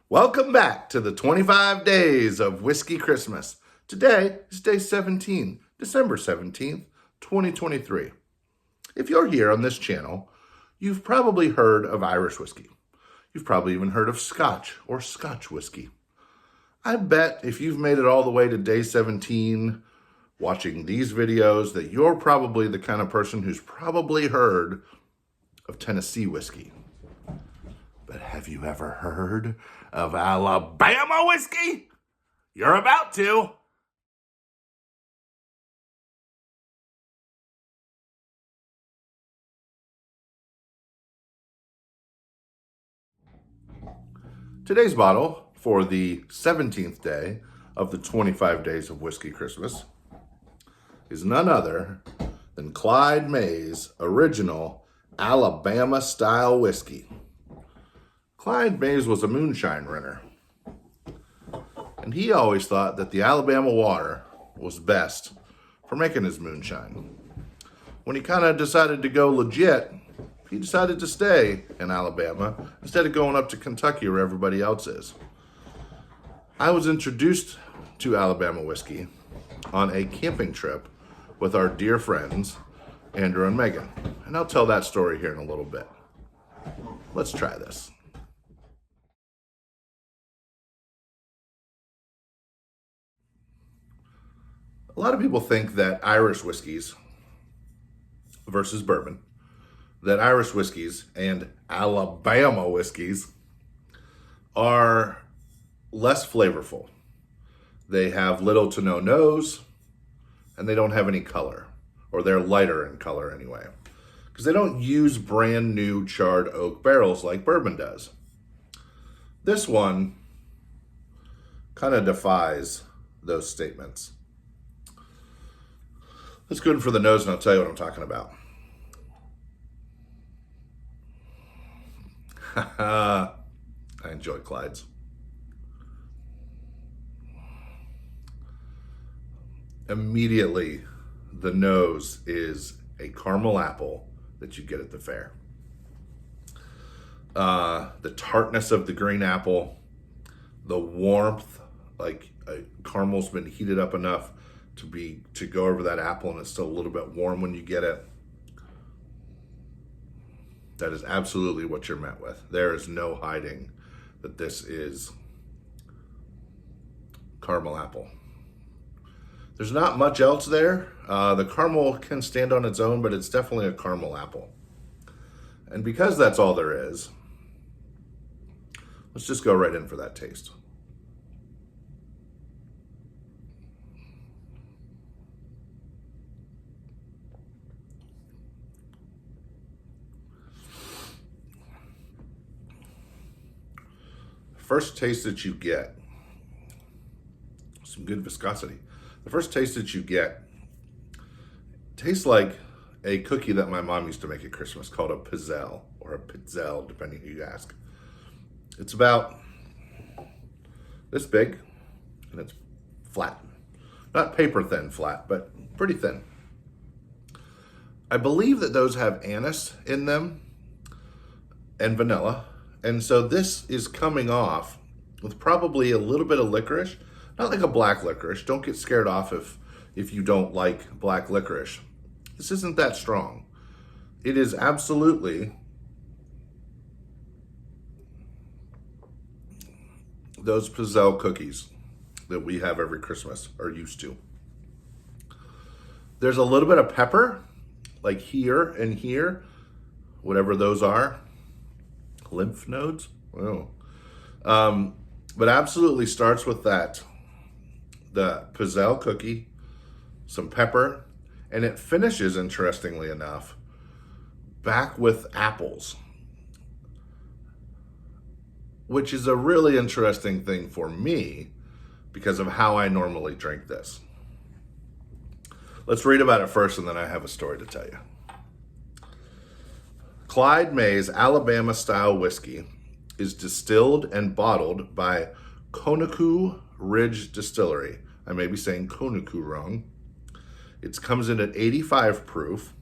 Welcome back to the 25 days of Whiskey Christmas. Today is day 17, December 17th, 2023. If you're here on this channel, you've probably heard of Irish whiskey. You've probably even heard of Scotch or Scotch whiskey. I bet if you've made it all the way to day 17 watching these videos that you're probably the kind of person who's probably heard of Tennessee whiskey. But have you ever heard of Alabama whiskey? You're about to. Today's bottle for the 17th day of the 25 days of Whiskey Christmas is none other than Clyde May's original Alabama style whiskey. Clyde Mays was a moonshine runner, and he always thought that the Alabama water was best for making his moonshine. When he kind of decided to go legit, he decided to stay in Alabama instead of going up to Kentucky where everybody else is. I was introduced to Alabama whiskey on a camping trip with our dear friends, Andrew and Megan, and I'll tell that story here in a little bit. Let's try this. A lot of people think that Irish whiskeys versus bourbon, that Irish whiskeys and Alabama whiskeys are less flavorful. They have little to no nose, and they don't have any color, or they're lighter in color anyway, because they don't use brand new charred oak barrels like bourbon does. This one kind of defies those statements. Let's go in for the nose and I'll tell you what I'm talking about. I enjoy Clyde's. Immediately, the nose is a caramel apple that you get at the fair. The tartness of the green apple, the warmth, like caramel's been heated up enough to go over that apple and it's still a little bit warm when you get it. That is absolutely what you're met with. There is no hiding that this is caramel apple. There's not much else there. The caramel can stand on its own, but it's definitely a caramel apple. And because that's all there is, let's just go right in for that taste. First taste that you get, some good viscosity. The first taste that you get tastes like a cookie that my mom used to make at Christmas called a pizzelle or a pizzelle, depending who you ask. It's about this big and it's flat. Not paper thin flat, but pretty thin. I believe that those have anise in them and vanilla. And so this is coming off with probably a little bit of licorice, not like a black licorice. Don't get scared off if you don't like black licorice. This isn't that strong. It is absolutely those pizzelle cookies that we have every Christmas are used to. There's a little bit of pepper, like here and here, whatever those are. Lymph nodes? Oh. But absolutely starts with that. The pizzelle cookie, some pepper, and it finishes, interestingly enough, back with apples, which is a really interesting thing for me because of how I normally drink this. Let's read about it first, and then I have a story to tell you. Clyde May's Alabama style whiskey is distilled and bottled by Conecuh Ridge Distillery. I may be saying Conecuh wrong. It comes in at 85 proof.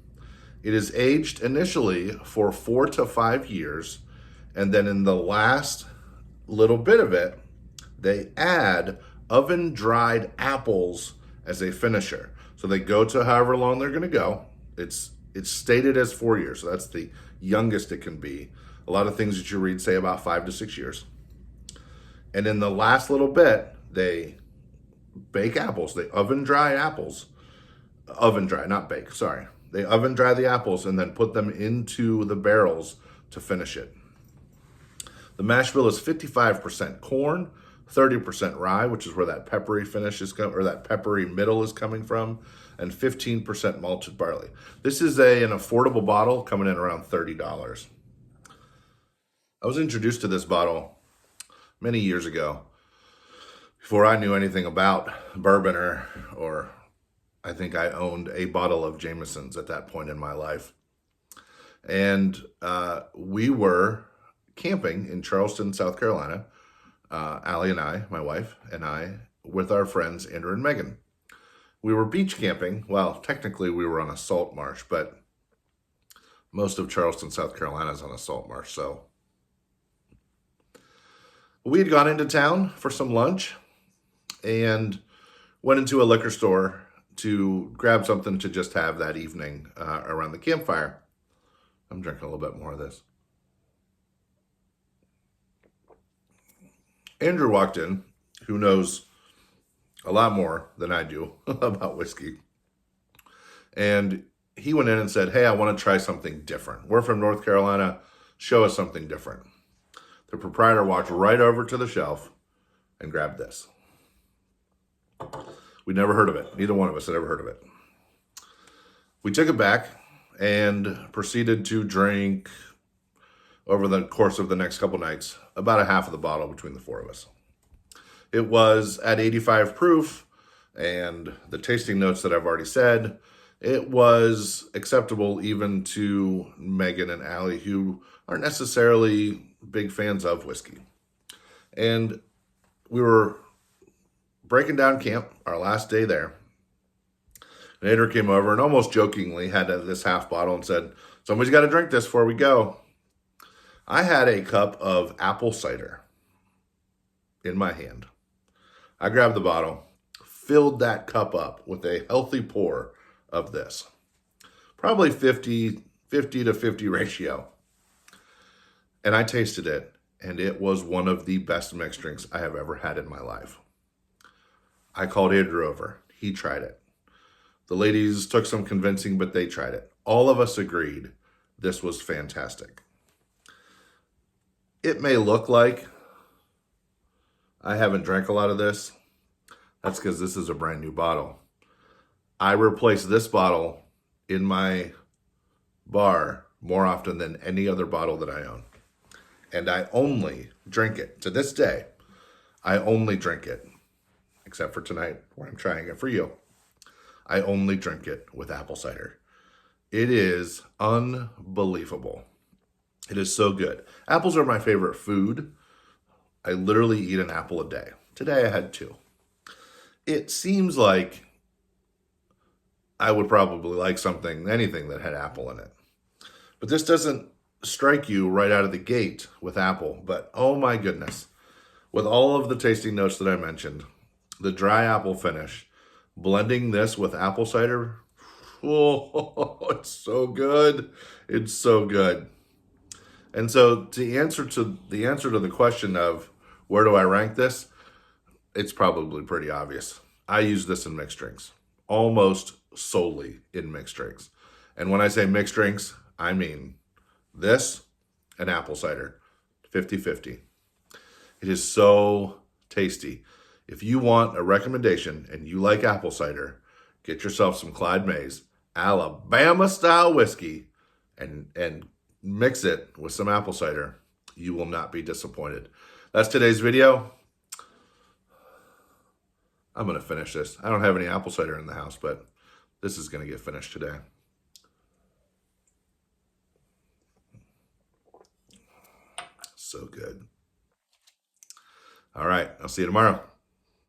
It is aged initially for 4 to 5 years, and then in the last little bit of it, they add oven-dried apples as a finisher. So they go to however long they're going to go. It's stated as 4 years, so that's the youngest it can be. A lot of things that you read say about 5 to 6 years. And in the last little bit, they bake apples. They oven dry apples. Oven dry, not bake, sorry. They oven dry the apples and then put them into the barrels to finish it. The mash bill is 55% corn, 30% rye, which is where that peppery finish is coming, or that peppery middle is coming from, and 15% malted barley. This is an affordable bottle coming in around $30. I was introduced to this bottle many years ago, before I knew anything about bourbon, or I think I owned a bottle of Jameson's at that point in my life. And we were camping in Charleston, South Carolina, Allie and I, my wife, and I, with our friends Andrew and Megan. We were beach camping. Well, technically we were on a salt marsh, but most of Charleston, South Carolina is on a salt marsh. So we had gone into town for some lunch and went into a liquor store to grab something to just have that evening around the campfire. I'm drinking a little bit more of this. Andrew walked in, who knows a lot more than I do about whiskey. And he went in and said, hey, I want to try something different. We're from North Carolina. Show us something different. The proprietor walked right over to the shelf and grabbed this. We'd never heard of it. Neither one of us had ever heard of it. We took it back and proceeded to drink, over the course of the next couple nights, about a half of the bottle between the four of us. It was at 85 proof, and the tasting notes that I've already said, it was acceptable even to Megan and Allie, who aren't necessarily big fans of whiskey. And we were breaking down camp, our last day there. And Andrew came over and almost jokingly had this half bottle and said, somebody's got to drink this before we go. I had a cup of apple cider in my hand. I grabbed the bottle, filled that cup up with a healthy pour of this. Probably 50 to 50 ratio. And I tasted it, and it was one of the best mixed drinks I have ever had in my life. I called Andrew over. He tried it. The ladies took some convincing, but they tried it. All of us agreed this was fantastic. It may look like I haven't drank a lot of this. That's because this is a brand new bottle. I replace this bottle in my bar more often than any other bottle that I own. And I only drink it. To this day, I only drink it, except for tonight where I'm trying it for you. I only drink it with apple cider. It is unbelievable. It is so good. Apples are my favorite food. I literally eat an apple a day. Today I had 2. It seems like I would probably like anything that had apple in it. But this doesn't strike you right out of the gate with apple. But oh my goodness, with all of the tasting notes that I mentioned, the dry apple finish, blending this with apple cider, oh, it's so good. It's so good. And so the answer to the question of where do I rank this, it's probably pretty obvious. I use this in mixed drinks, almost solely in mixed drinks. And when I say mixed drinks, I mean this and apple cider, 50-50. It is so tasty. If you want a recommendation and you like apple cider, get yourself some Clyde Mays Alabama style whiskey and mix it with some apple cider. You will not be disappointed. That's today's video. I'm going to finish this. I don't have any apple cider in the house, but this is going to get finished today. So good. All right. I'll see you tomorrow.